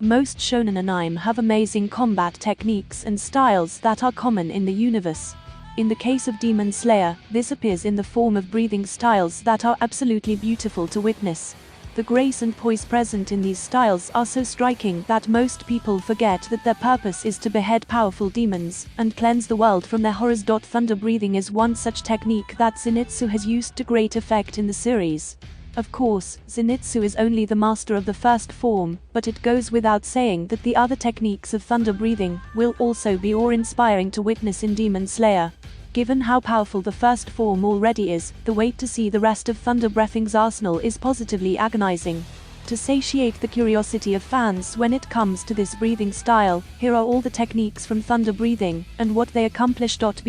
Most shonen anime have amazing combat techniques and styles that are common in the universe. In the case of Demonslayer, this appears in the form of breathing styles that are absolutely beautiful to witness. The grace and poise present in these styles are so striking that most people forget that their purpose is to behead powerful demons and cleanse the world from their horrors. Thunder breathing is one such technique that Zenitsu has used to great effect in the series. Of course, Zenitsu is only the master of the first form, but it goes without saying that the other techniques of thunder breathing will also be awe-inspiring to witness in Demonslayer. Given how powerful the first form already is, the wait to see the rest of Thunder Breathing's arsenal is positively agonizing. To satiate the curiosity of fans when it comes to this breathing style, here are all the techniques from Thunder Breathing, and what they accomplish. But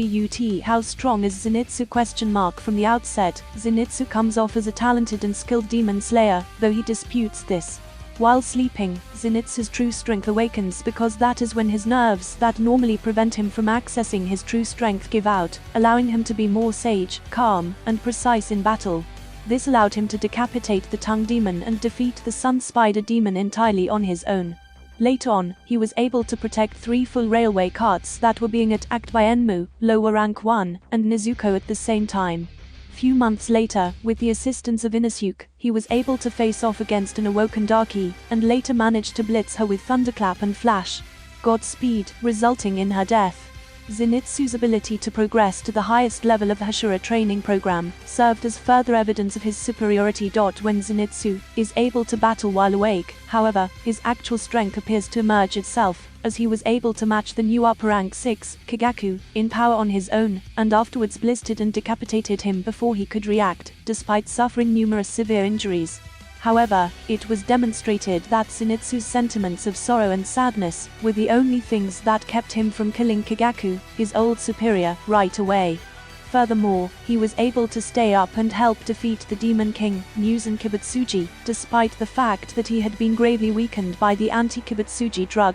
how strong is Zenitsu? From the outset, Zenitsu comes off as a talented and skilled demon slayer, though he disputes this. While sleeping, Zenitsu's true strength awakens because that is when his nerves that normally prevent him from accessing his true strength give out, allowing him to be more sage, calm, and precise in battle. This allowed him to decapitate the Tongue Demon and defeat the Sun Spider Demon entirely on his own. Later on, he was able to protect 3 full railway carts that were being attacked by Enmu, lower rank 1, and Nezuko at the same time. Few months later, with the assistance of Inosuke, he was able to face off against an awoken Darkie, and later managed to blitz her with Thunderclap and Flash. Godspeed, resulting in her death. Zenitsu's ability to progress to the highest level of the Hashira training program served as further evidence of his superiority. When Zenitsu is able to battle while awake, however, his actual strength appears to emerge itself, as he was able to match the new upper rank 6, Kagaku, in power on his own, and afterwards blistered and decapitated him before he could react, despite suffering numerous severe injuries. However, it was demonstrated that Zenitsu's sentiments of sorrow and sadness were the only things that kept him from killing Kagaku, his old superior, right away. Furthermore, he was able to stay up and help defeat the Demon King, Muzan Kibutsuji, despite the fact that he had been gravely weakened by the anti-Kibutsuji drug.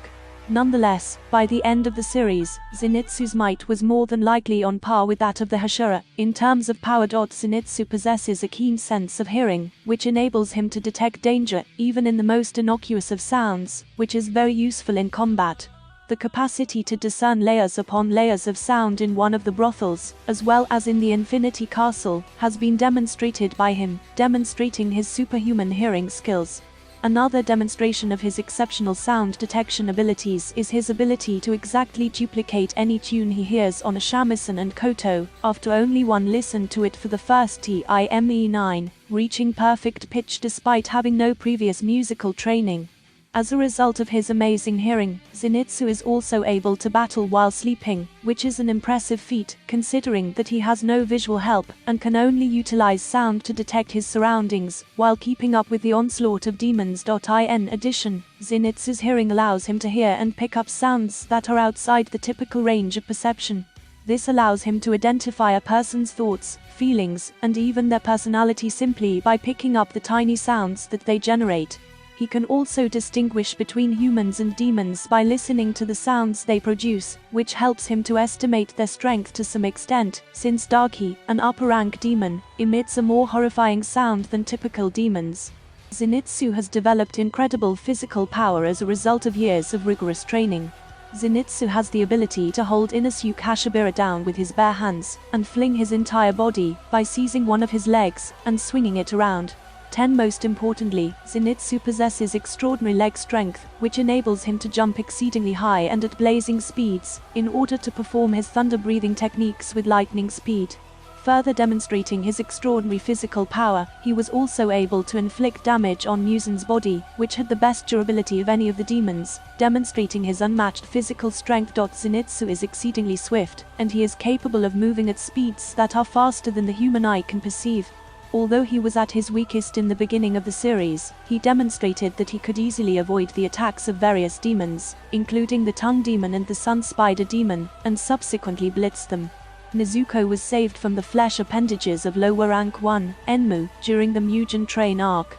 Nonetheless, by the end of the series, Zenitsu's might was more than likely on par with that of the Hashira. In terms of power, Zenitsu possesses a keen sense of hearing, which enables him to detect danger, even in the most innocuous of sounds, which is very useful in combat. The capacity to discern layers upon layers of sound in one of the brothels, as well as in the Infinity Castle, has been demonstrated by him, demonstrating his superhuman hearing skills. Another demonstration of his exceptional sound detection abilities is his ability to exactly duplicate any tune he hears on a shamisen and koto, after only one listen to it for the first time, reaching perfect pitch despite having no previous musical training. As a result of his amazing hearing, Zenitsu is also able to battle while sleeping, which is an impressive feat, considering that he has no visual help, and can only utilize sound to detect his surroundings, while keeping up with the onslaught of demons. In addition, Zenitsu's hearing allows him to hear and pick up sounds that are outside the typical range of perception. This allows him to identify a person's thoughts, feelings, and even their personality simply by picking up the tiny sounds that they generate. He can also distinguish between humans and demons by listening to the sounds they produce, which helps him to estimate their strength to some extent, since Darkie, an upper-rank demon, emits a more horrifying sound than typical demons. Zenitsu has developed incredible physical power as a result of years of rigorous training. Zenitsu has the ability to hold Inosuke Hashibira down with his bare hands, and fling his entire body, by seizing one of his legs, and swinging it around. Most importantly, Zenitsu possesses extraordinary leg strength, which enables him to jump exceedingly high and at blazing speeds, in order to perform his thunder-breathing techniques with lightning speed. Further demonstrating his extraordinary physical power, he was also able to inflict damage on Muzan's body, which had the best durability of any of the demons, demonstrating his unmatched physical strength. Zenitsu is exceedingly swift, and he is capable of moving at speeds that are faster than the human eye can perceive. Although he was at his weakest in the beginning of the series, he demonstrated that he could easily avoid the attacks of various demons, including the Tongue Demon and the Sun Spider Demon, and subsequently blitzed them. Nezuko was saved from the flesh appendages of lower rank 1, Enmu, during the Mugen Train arc.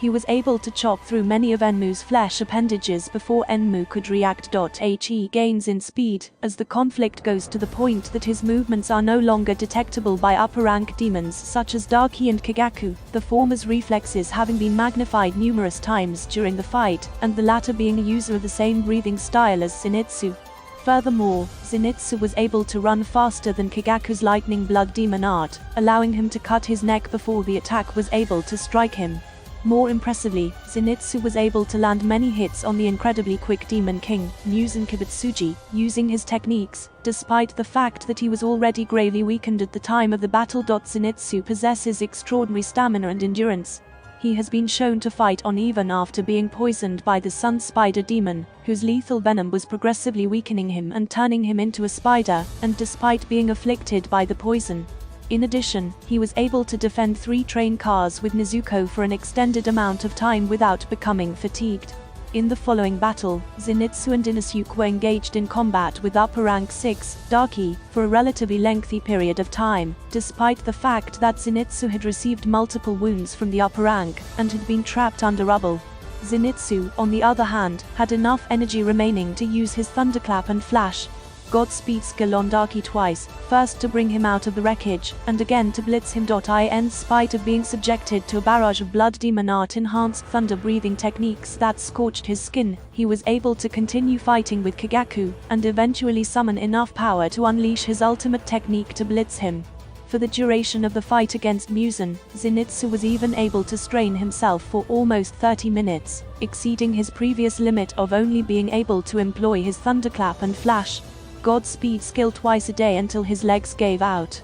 he was able to chop through many of Enmu's flesh appendages before Enmu could react. He gains in speed as the conflict goes to the point that his movements are no longer detectable by upper-rank demons such as Darky and Kagaku, the former's reflexes having been magnified numerous times during the fight, and the latter being a user of the same breathing style as Zenitsu. Furthermore, Zenitsu was able to run faster than Kagaku's lightning blood demon art, allowing him to cut his neck before the attack was able to strike him. More impressively, Zenitsu was able to land many hits on the incredibly quick Demon King, Muzan Kibutsuji, using his techniques, despite the fact that he was already gravely weakened at the time of the battle. Zenitsu possesses extraordinary stamina and endurance. He has been shown to fight on even after being poisoned by the Sun Spider demon, whose lethal venom was progressively weakening him and turning him into a spider, and despite being afflicted by the poison. In addition, he was able to defend 3 train cars with Nezuko for an extended amount of time without becoming fatigued. In the following battle, Zenitsu and Inosuke were engaged in combat with upper rank 6, Darky, for a relatively lengthy period of time, despite the fact that Zenitsu had received multiple wounds from the upper rank, and had been trapped under rubble. Zenitsu, on the other hand, had enough energy remaining to use his thunderclap and flash Godspeed skill on Darky twice, first to bring him out of the wreckage, and again to blitz him. In spite of being subjected to a barrage of blood demon art enhanced thunder breathing techniques that scorched his skin, he was able to continue fighting with Kagaku, and eventually summon enough power to unleash his ultimate technique to blitz him. For the duration of the fight against Muzan, Zenitsu was even able to strain himself for almost 30 minutes, exceeding his previous limit of only being able to employ his thunderclap and flash Godspeed skill twice a day until his legs gave out.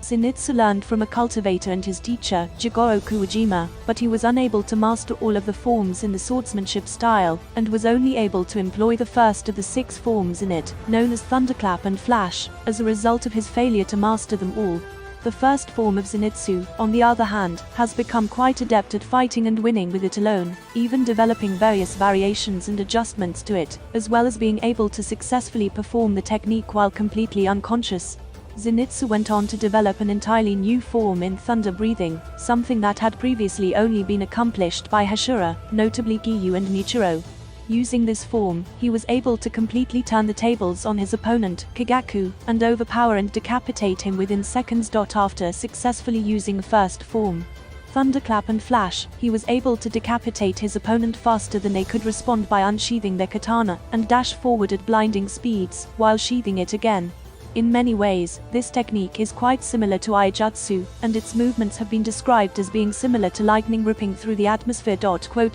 Zenitsu learned from a cultivator and his teacher, Jigoro Kuwajima, but he was unable to master all of the forms in the swordsmanship style, and was only able to employ the first of the 6 forms in it, known as Thunderclap and Flash, as a result of his failure to master them all. The first form of Zenitsu, on the other hand, has become quite adept at fighting and winning with it alone, even developing various variations and adjustments to it, as well as being able to successfully perform the technique while completely unconscious. Zenitsu went on to develop an entirely new form in thunder breathing, something that had previously only been accomplished by Hashira, notably Giyu and Michiro. Using this form, he was able to completely turn the tables on his opponent, Kagaku, and overpower and decapitate him within seconds. After successfully using the first form, Thunderclap and Flash, he was able to decapitate his opponent faster than they could respond by unsheathing their katana, and dash forward at blinding speeds, while sheathing it again. In many ways, this technique is quite similar to Aijutsu, and its movements have been described as being similar to lightning ripping through the atmosphere.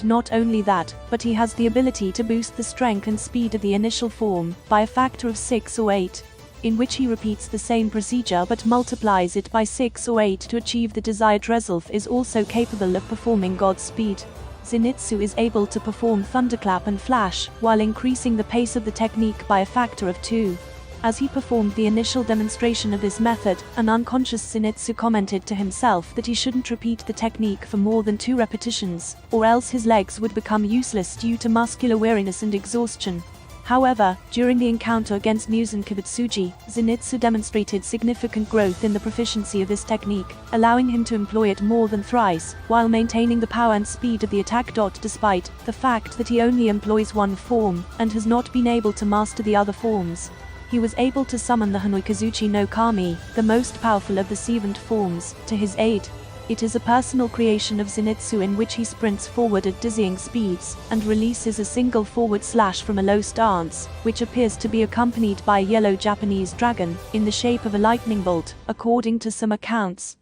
Not only that, but he has the ability to boost the strength and speed of the initial form by a factor of 6 or 8, in which he repeats the same procedure but multiplies it by 6 or 8 to achieve the desired result. Is also capable of performing Godspeed. Zenitsu is able to perform Thunderclap and Flash, while increasing the pace of the technique by a factor of 2. As he performed the initial demonstration of this method, an unconscious Zenitsu commented to himself that he shouldn't repeat the technique for more than 2 repetitions, or else his legs would become useless due to muscular weariness and exhaustion. However, during the encounter against Muzan Kibutsuji, Zenitsu demonstrated significant growth in the proficiency of this technique, allowing him to employ it more than thrice, while maintaining the power and speed of the attack. Despite the fact that he only employs one form, and has not been able to master the other forms, he was able to summon the Hanoikazuchi no Kami, the most powerful of the Seventh forms, to his aid. It is a personal creation of Zenitsu in which he sprints forward at dizzying speeds, and releases a single forward slash from a low stance, which appears to be accompanied by a yellow Japanese dragon, in the shape of a lightning bolt. According to some accounts,